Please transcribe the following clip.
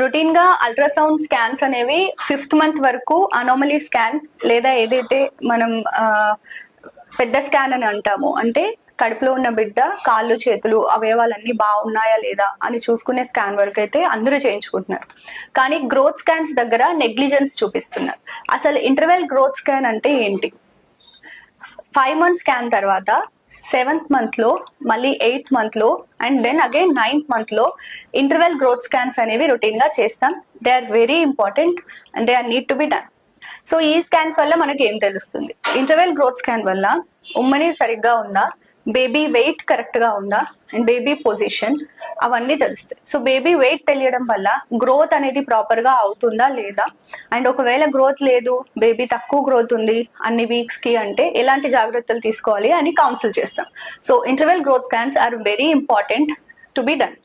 Routine గా ultrasound scans అనేవి 5th month వరకు అనామలీ స్కాన్ లేదా ఏదైతే మనం పెద్ద స్కాన్ అని అంటామో, అంటే కడుపులో ఉన్న బిడ్డ కాళ్ళు చేతులు అవయవాలన్నీ బాగున్నాయా లేదా అని చూసుకునే స్కాన్ వరకు అయితే అందరూ చేయించుకుంటున్నారు. కానీ గ్రోత్ స్కాన్స్ దగ్గర నెగ్లిజెన్స్ చూపిస్తున్నారు. అసలు ఇంటర్వెల్ గ్రోత్ స్కాన్ అంటే ఏంటి? 5 month స్కాన్ తర్వాత 7th month లో, మళ్ళీ 8th month లో, and then again 9th month లో ఇంటర్వెల్ గ్రోత్ స్కాన్స్ అనేవి రొటీన్ గా చేస్తాం. They are very important and they are need to be done. So ఈ స్కాన్స్ వల్ల మనకి ఏం తెలుస్తుంది? ఇంటర్వెల్ గ్రోత్ స్కాన్ వల్ల ఉమ్మని సరిగ్గా ఉందా, బేబీ వెయిట్ కరెక్ట్ గా ఉందా, అండ్ బేబీ పొజిషన్ అవన్నీ తెలుస్తాయి. సో బేబీ వెయిట్ తెలియడం వల్ల గ్రోత్ అనేది ప్రాపర్ గా అవుతుందా లేదా, అండ్ ఒకవేళ గ్రోత్ లేదు, బేబీ తక్కువ గ్రోత్ ఉంది అన్ని వీక్స్ కి అంటే ఎలాంటి జాగ్రత్తలు తీసుకోవాలి అని కౌన్సిల్ చేస్తాం. So interval growth scans are very important to be done.